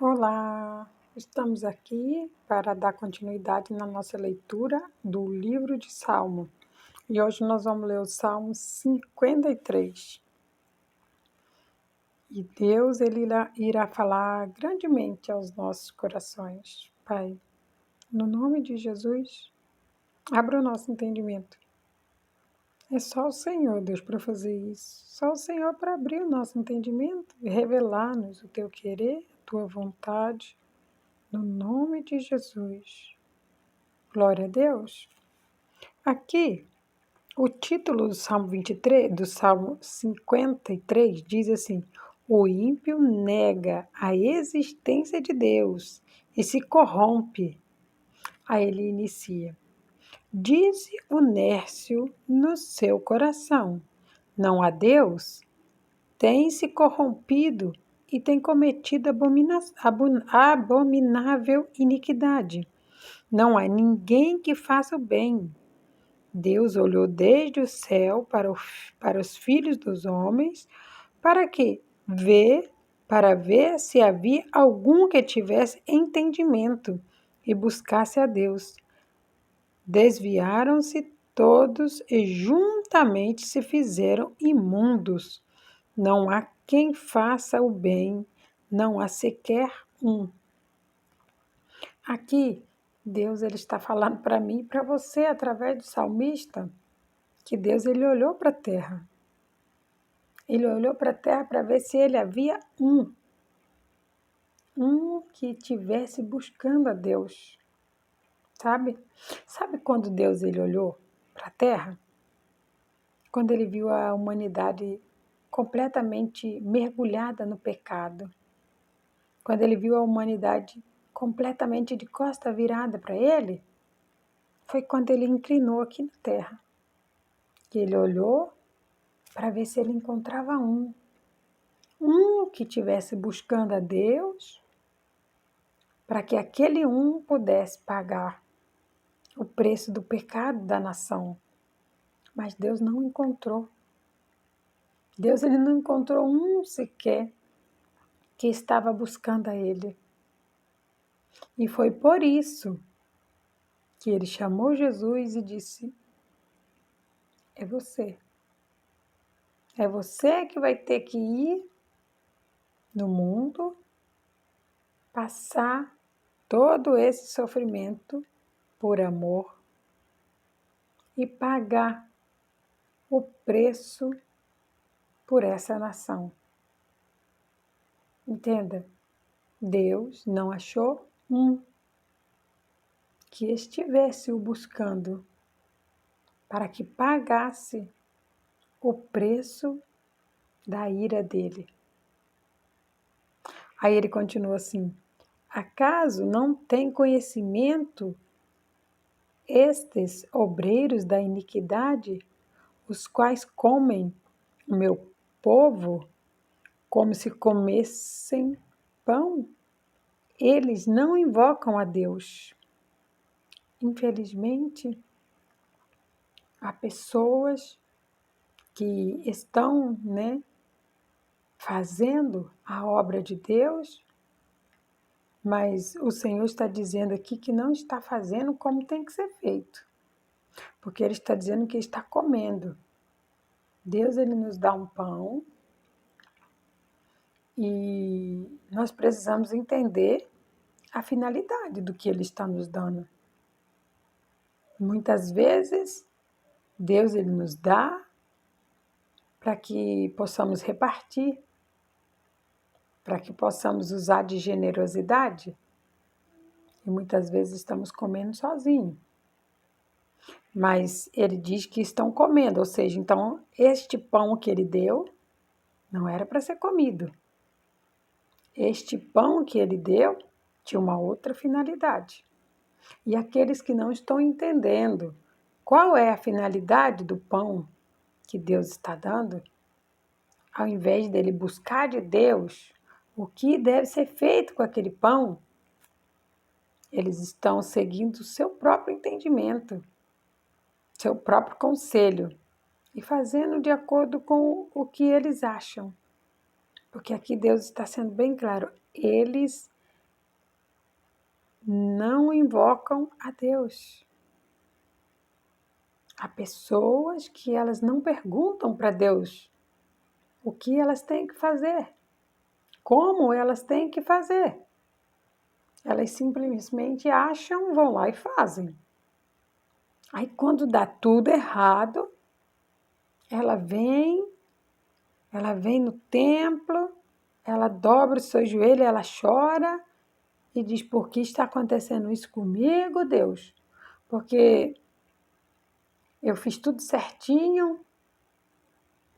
Olá, estamos aqui para dar continuidade na nossa leitura do livro de Salmo. E hoje nós vamos ler o Salmo 53. E Deus irá falar grandemente aos nossos corações. Pai, no nome de Jesus, abra o nosso entendimento. É só o Senhor, Deus, para fazer isso. Só o Senhor para abrir o nosso entendimento e revelar-nos o teu querer, a tua vontade. No nome de Jesus. Glória a Deus. Aqui, o título do Salmo 23, do Salmo 53 diz assim: o ímpio nega a existência de Deus e se corrompe. Aí ele inicia: diz o nércio no seu coração: não há Deus, tem se corrompido e tem cometido abominável iniquidade. Não há ninguém que faça o bem. Deus olhou desde o céu para os filhos dos homens, para que para ver se havia algum que tivesse entendimento e buscasse a Deus. Desviaram-se todos e juntamente se fizeram imundos. Não há quem faça o bem, não há sequer um. Aqui, Deus ele está falando para mim e para você, através do salmista, que Deus ele olhou para a terra. Ele olhou para a terra para ver se ele havia um que estivesse buscando a Deus, sabe? Sabe quando Deus ele olhou para a terra? Quando ele viu a humanidade completamente mergulhada no pecado. Quando ele viu a humanidade completamente de costa virada para ele, foi quando ele inclinou aqui na terra. Que ele olhou para ver se ele encontrava um que estivesse buscando a Deus, para que aquele um pudesse pagar o preço do pecado da nação. Mas Deus não encontrou. Deus ele não encontrou um sequer que estava buscando a ele. E foi por isso que ele chamou Jesus e disse: é você. É você que vai ter que ir no mundo, passar todo esse sofrimento por amor e pagar o preço por essa nação. Entenda, Deus não achou um que estivesse o buscando para que pagasse o preço da ira dele. Aí ele continua assim: acaso não tem conhecimento estes obreiros da iniquidade, os quais comem o meu povo como se comessem pão? Eles não invocam a Deus. Infelizmente, há pessoas que estão, fazendo a obra de Deus, mas o Senhor está dizendo aqui que não está fazendo como tem que ser feito, porque Ele está dizendo que está comendo. Deus ele nos dá um pão e nós precisamos entender a finalidade do que Ele está nos dando. Muitas vezes, Deus ele nos dá para que possamos repartir, para que possamos usar de generosidade. E muitas vezes estamos comendo sozinhos. Mas ele diz que estão comendo, ou seja, então este pão que ele deu não era para ser comido. Este pão que ele deu tinha uma outra finalidade. E aqueles que não estão entendendo qual é a finalidade do pão que Deus está dando, ao invés dele buscar de Deus o que deve ser feito com aquele pão, eles estão seguindo o seu próprio entendimento, seu próprio conselho e fazendo de acordo com o que eles acham. Porque aqui Deus está sendo bem claro, eles não invocam a Deus. Há pessoas que elas não perguntam para Deus o que elas têm que fazer, como elas têm que fazer. Elas simplesmente acham, vão lá e fazem. Aí quando dá tudo errado, ela vem no templo, ela dobra o seu joelho, ela chora e diz: por que está acontecendo isso comigo, Deus? Porque eu fiz tudo certinho,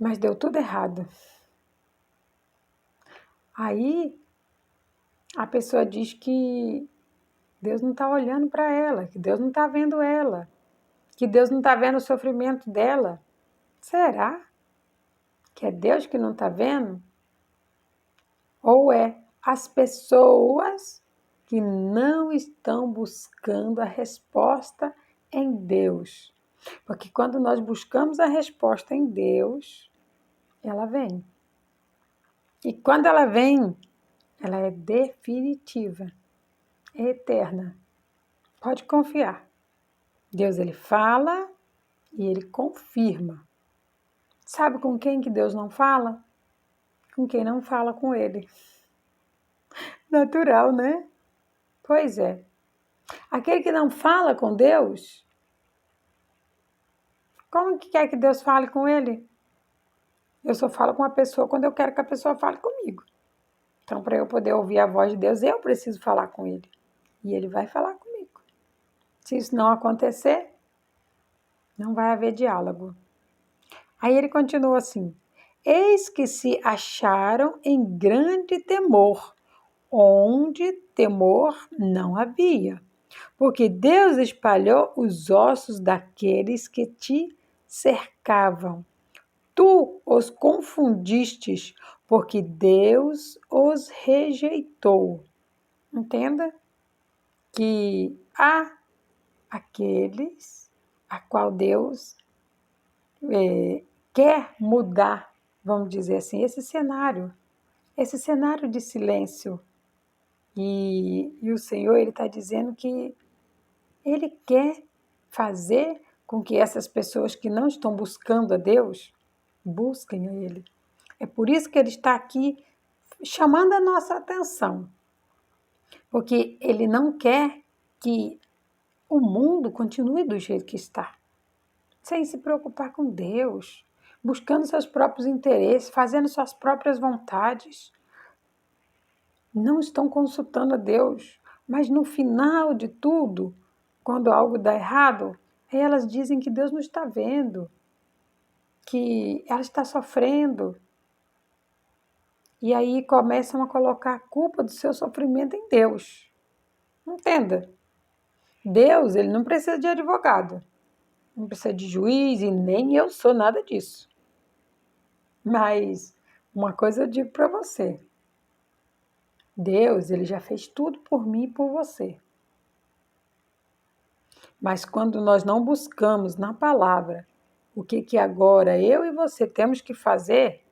mas deu tudo errado. Aí a pessoa diz que Deus não está olhando para ela, que Deus não está vendo ela, que Deus não está vendo o sofrimento dela. Será que é Deus que não está vendo? Ou é as pessoas que não estão buscando a resposta em Deus? Porque quando nós buscamos a resposta em Deus, ela vem. E quando ela vem, ela é definitiva, é eterna. Pode confiar. Deus, ele fala e ele confirma. Sabe com quem que Deus não fala? Com quem não fala com ele. Natural, né? Pois é. Aquele que não fala com Deus, como que quer que Deus fale com ele? Eu só falo com a pessoa quando eu quero que a pessoa fale comigo. Então, para eu poder ouvir a voz de Deus, eu preciso falar com ele. E ele vai falar comigo. Se isso não acontecer, não vai haver diálogo. Aí ele continua assim: eis que se acharam em grande temor, onde temor não havia, porque Deus espalhou os ossos daqueles que te cercavam. Tu os confundistes, porque Deus os rejeitou. Entenda que há aqueles a qual Deus quer mudar, vamos dizer assim, esse cenário de silêncio. E o Senhor, Ele está dizendo que Ele quer fazer com que essas pessoas que não estão buscando a Deus, busquem a Ele. É por isso que Ele está aqui chamando a nossa atenção, porque Ele não quer que o mundo continue do jeito que está, sem se preocupar com Deus, buscando seus próprios interesses, fazendo suas próprias vontades. Não estão consultando a Deus, mas no final de tudo, quando algo dá errado, elas dizem que Deus não está vendo, que ela está sofrendo. E aí começam a colocar a culpa do seu sofrimento em Deus. Entenda, Deus, ele não precisa de advogado, não precisa de juiz e nem eu sou nada disso. Mas uma coisa eu digo para você, Deus, ele já fez tudo por mim e por você. Mas quando nós não buscamos na palavra o que agora eu e você temos que fazer,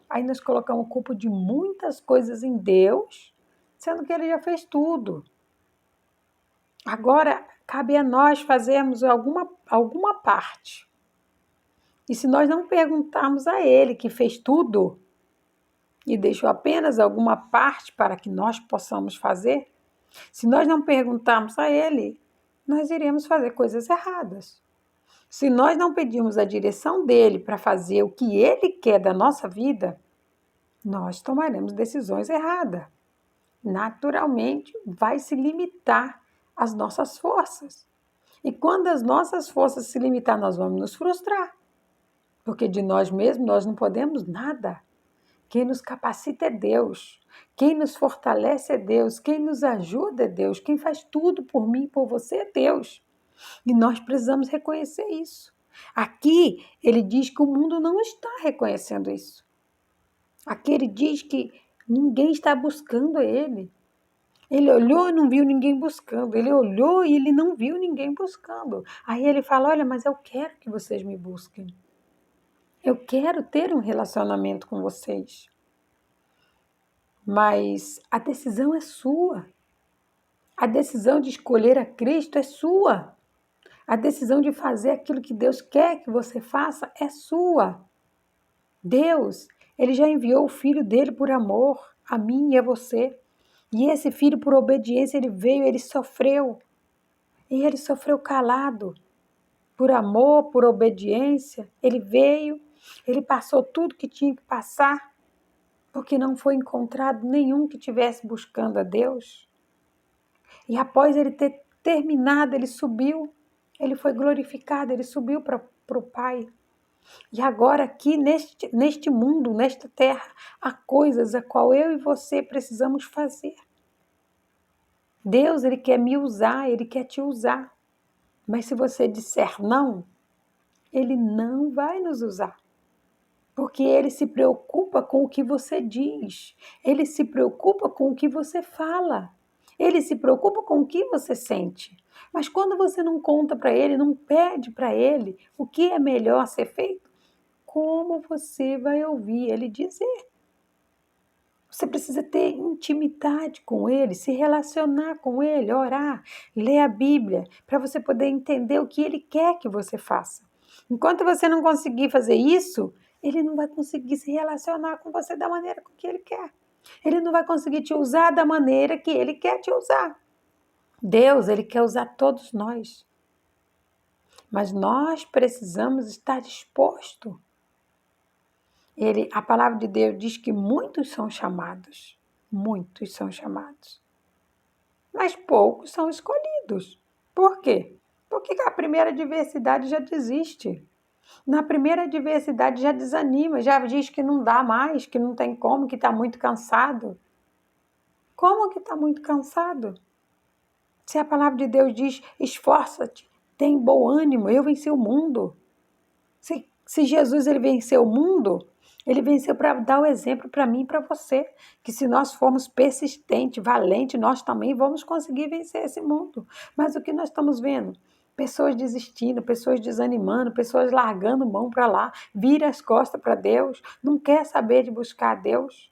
aí nós colocamos culpa de muitas coisas em Deus, sendo que ele já fez tudo. Agora, cabe a nós fazermos alguma parte. E se nós não perguntarmos a ele que fez tudo e deixou apenas alguma parte para que nós possamos fazer, se nós não perguntarmos a ele, nós iremos fazer coisas erradas. Se nós não pedirmos a direção dele para fazer o que ele quer da nossa vida, nós tomaremos decisões erradas. Naturalmente, vai se limitar às nossas forças. E quando as nossas forças se limitar, nós vamos nos frustrar. Porque de nós mesmos nós não podemos nada. Quem nos capacita é Deus. Quem nos fortalece é Deus. Quem nos ajuda é Deus. Quem faz tudo por mim e por você é Deus. E nós precisamos reconhecer isso. Aqui ele diz que o mundo não está reconhecendo isso. Aqui ele diz que ninguém está buscando ele. Ele olhou e não viu ninguém buscando. Ele olhou e ele não viu ninguém buscando. Aí ele fala: olha, mas eu quero que vocês me busquem. Eu quero ter um relacionamento com vocês. Mas a decisão é sua. A decisão de escolher a Cristo é sua. A decisão de fazer aquilo que Deus quer que você faça é sua. Deus, Ele já enviou o Filho dele por amor a mim e a você. E esse Filho, por obediência, Ele veio, Ele sofreu. E Ele sofreu calado. Por amor, por obediência, Ele veio, Ele passou tudo que tinha que passar, porque não foi encontrado nenhum que estivesse buscando a Deus. E após Ele ter terminado, Ele subiu, Ele foi glorificado, Ele subiu para o Pai. E agora aqui neste mundo, nesta terra, há coisas a qual eu e você precisamos fazer. Deus, Ele quer me usar, Ele quer te usar. Mas se você disser não, Ele não vai nos usar. Porque Ele se preocupa com o que você diz. Ele se preocupa com o que você fala. Ele se preocupa com o que você sente. Mas quando você não conta para Ele, não pede para Ele o que é melhor ser feito, como você vai ouvir Ele dizer? Você precisa ter intimidade com Ele, se relacionar com Ele, orar, ler a Bíblia, para você poder entender o que Ele quer que você faça. Enquanto você não conseguir fazer isso, Ele não vai conseguir se relacionar com você da maneira que Ele quer. Ele não vai conseguir te usar da maneira que Ele quer te usar. Deus, Ele quer usar todos nós. Mas nós precisamos estar dispostos. A palavra de Deus diz que muitos são chamados. Muitos são chamados. Mas poucos são escolhidos. Por quê? Porque a primeira adversidade já desiste. Na primeira adversidade já desanima, já diz que não dá mais, que não tem como, que está muito cansado. Como que está muito cansado? Se a palavra de Deus diz, esforça-te, tem bom ânimo, eu venci o mundo. Se Jesus ele venceu o mundo, ele venceu para dar o exemplo para mim e para você, que se nós formos persistentes, valentes, nós também vamos conseguir vencer esse mundo. Mas o que nós estamos vendo? Pessoas desistindo, pessoas desanimando, pessoas largando mão para lá, vira as costas para Deus, não quer saber de buscar a Deus.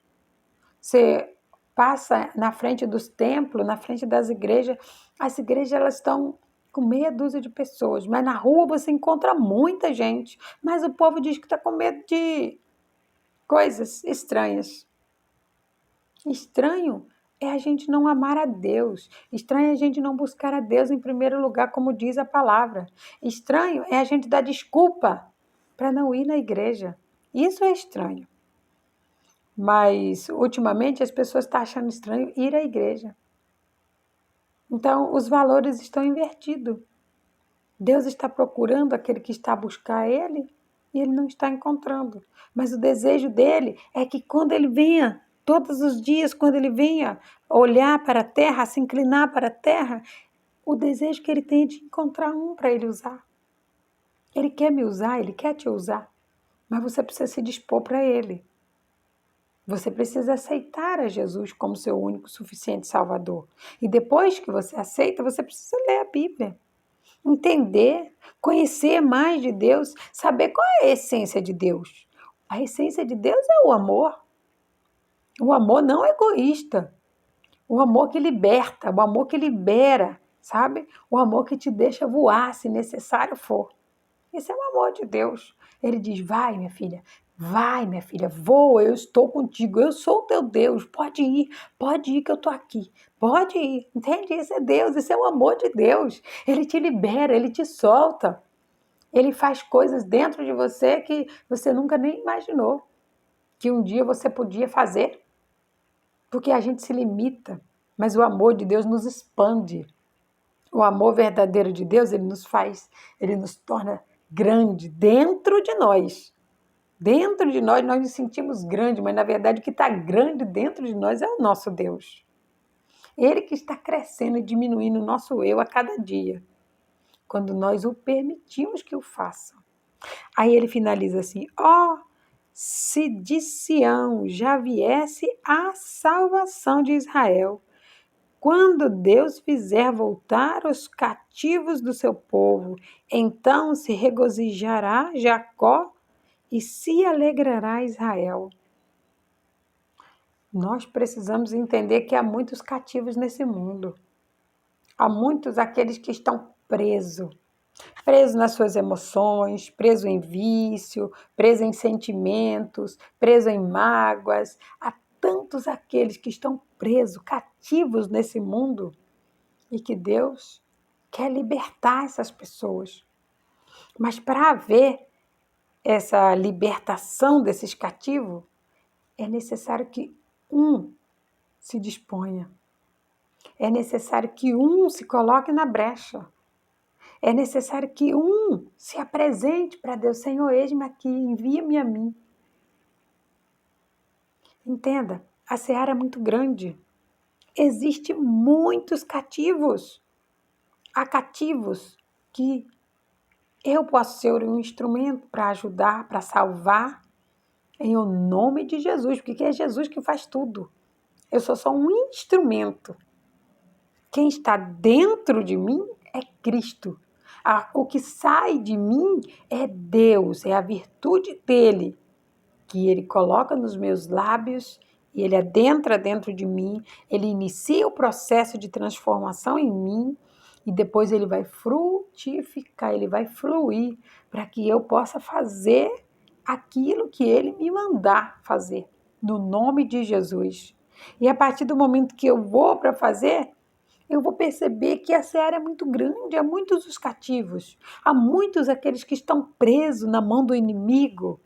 Você passa na frente dos templos, na frente das igrejas, as igrejas elas estão com meia dúzia de pessoas, mas na rua você encontra muita gente, mas o povo diz que está com medo de coisas estranhas. Estranho é a gente não amar a Deus. Estranho é a gente não buscar a Deus em primeiro lugar, como diz a palavra. Estranho é a gente dar desculpa para não ir na igreja. Isso é estranho. Mas, ultimamente, as pessoas estão achando estranho ir à igreja. Então, os valores estão invertidos. Deus está procurando aquele que está a buscar Ele e Ele não está encontrando. Mas o desejo dele é que quando Ele venha, todos os dias, quando Ele venha olhar para a terra, se inclinar para a terra, o desejo que Ele tem é de encontrar um para Ele usar. Ele quer me usar, Ele quer te usar, mas você precisa se dispor para Ele. Você precisa aceitar a Jesus como seu único suficiente Salvador. E depois que você aceita, você precisa ler a Bíblia. Entender, conhecer mais de Deus, saber qual é a essência de Deus. A essência de Deus é o amor. O amor não é egoísta. O amor que liberta, o amor que libera, sabe? O amor que te deixa voar, se necessário for. Esse é o amor de Deus. Ele diz, vai minha filha, voa, eu estou contigo, eu sou o teu Deus, pode ir que eu estou aqui, pode ir, entende? Esse é Deus, esse é o amor de Deus. Ele te libera, ele te solta, ele faz coisas dentro de você que você nunca nem imaginou que um dia você podia fazer, porque a gente se limita, mas o amor de Deus nos expande. O amor verdadeiro de Deus, ele nos torna grande dentro de nós. Dentro de nós nos sentimos grandes, mas na verdade o que está grande dentro de nós é o nosso Deus. Ele que está crescendo e diminuindo o nosso eu a cada dia, quando nós o permitimos que o faça. Aí ele finaliza assim, se de Sião já viesse a salvação de Israel, quando Deus fizer voltar os cativos do seu povo, então se regozijará Jacó e se alegrará Israel. Nós precisamos entender que há muitos cativos nesse mundo. Há muitos aqueles que estão presos nas suas emoções, preso em vício, preso em sentimentos, preso em mágoas. Há tantos aqueles que estão presos, cativos nesse mundo e que Deus quer libertar essas pessoas. Mas para haver essa libertação desses cativos, é necessário que um se disponha. É necessário que um se coloque na brecha. É necessário que um se apresente para Deus. Senhor, eis-me aqui, envia-me a mim. Entenda, a seara é muito grande. Existem muitos cativos. Há cativos que eu posso ser um instrumento para ajudar, para salvar, em o nome de Jesus, porque é Jesus que faz tudo. Eu sou só um instrumento. Quem está dentro de mim é Cristo. O que sai de mim é Deus, é a virtude dele, que ele coloca nos meus lábios e ele adentra dentro de mim, ele inicia o processo de transformação em mim e depois ele vai frutificar, ele vai fluir para que eu possa fazer aquilo que ele me mandar fazer, no nome de Jesus. E a partir do momento que eu vou para fazer, eu vou perceber que a seara é muito grande, há muitos os cativos, há muitos aqueles que estão presos na mão do inimigo,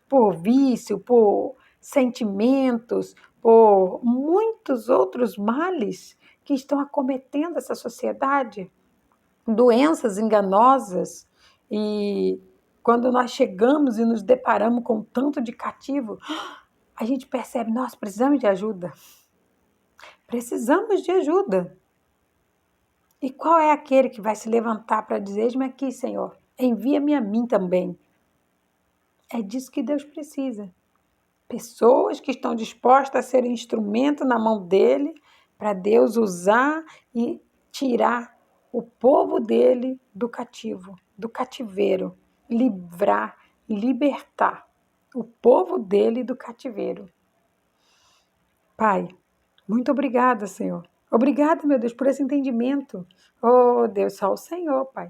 por vício, por sentimentos, por muitos outros males que estão acometendo essa sociedade, doenças enganosas. E quando nós chegamos e nos deparamos com tanto de cativo, a gente percebe, nós precisamos de ajuda. Precisamos de ajuda. E qual é aquele que vai se levantar para dizer, eis-me aqui, Senhor, envia-me a mim também? É disso que Deus precisa. Pessoas que estão dispostas a ser instrumento na mão dele para Deus usar e tirar o povo dele do cativo, do cativeiro, livrar, libertar o povo dele do cativeiro. Pai, muito obrigada, Senhor. Obrigada, meu Deus, por esse entendimento. Oh, Deus, só o Senhor, Pai.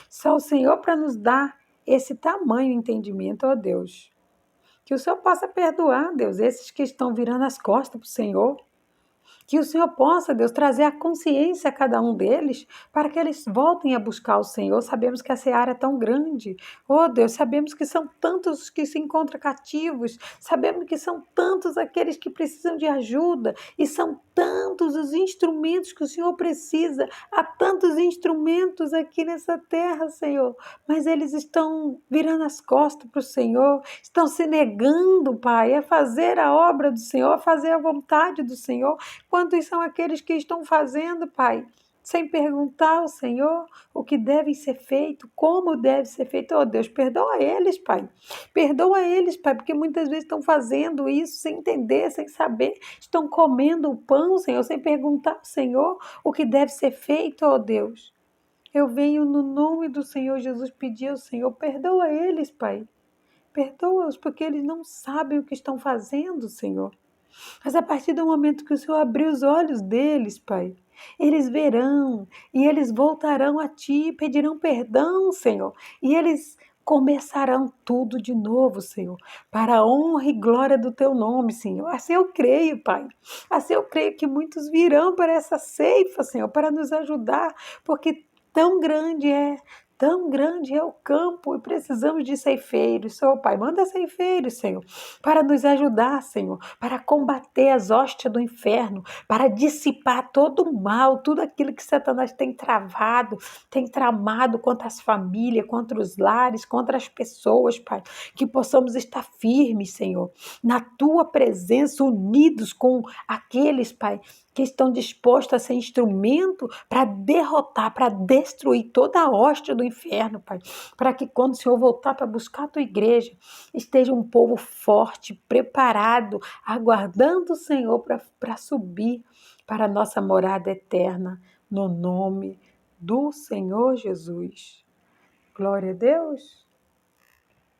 Só o Senhor para nos dar esse tamanho entendimento, oh Deus. Que o Senhor possa perdoar, Deus, esses que estão virando as costas para o Senhor. Que o Senhor possa, Deus, trazer a consciência a cada um deles para que eles voltem a buscar o Senhor. Sabemos que a seara é tão grande. Oh, Deus, sabemos que são tantos os que se encontram cativos. Sabemos que são tantos aqueles que precisam de ajuda. E são tantos os instrumentos que o Senhor precisa. Há tantos instrumentos aqui nessa terra, Senhor. Mas eles estão virando as costas para o Senhor. Estão se negando, Pai, a fazer a obra do Senhor, a fazer a vontade do Senhor. Quantos são aqueles que estão fazendo, Pai, sem perguntar ao Senhor o que deve ser feito, como deve ser feito? Oh, Deus, perdoa eles, Pai. Perdoa eles, Pai, porque muitas vezes estão fazendo isso sem entender, sem saber. Estão comendo o pão, Senhor, sem perguntar ao Senhor o que deve ser feito, oh Deus. Eu venho no nome do Senhor Jesus pedir ao Senhor, perdoa eles, Pai. Perdoa-os, porque eles não sabem o que estão fazendo, Senhor. Mas a partir do momento que o Senhor abrir os olhos deles, Pai, eles verão e eles voltarão a Ti e pedirão perdão, Senhor. E eles começarão tudo de novo, Senhor, para a honra e glória do Teu nome, Senhor. Assim eu creio, Pai. Assim eu creio que muitos virão para essa ceifa, Senhor, para nos ajudar, porque tão grande é o campo e precisamos de ceifeiros. Senhor, Pai, manda ceifeiros, Senhor, para nos ajudar, Senhor, para combater as hóstias do inferno, para dissipar todo o mal, tudo aquilo que Satanás tem travado, tem tramado contra as famílias, contra os lares, contra as pessoas, Pai. Que possamos estar firmes, Senhor, na Tua presença, unidos com aqueles, Pai, que estão dispostos a ser instrumento para derrotar, para destruir toda a hóstia do inferno, Pai. Para que quando o Senhor voltar para buscar a Tua igreja, esteja um povo forte, preparado, aguardando o Senhor para subir para a nossa morada eterna, no nome do Senhor Jesus. Glória a Deus.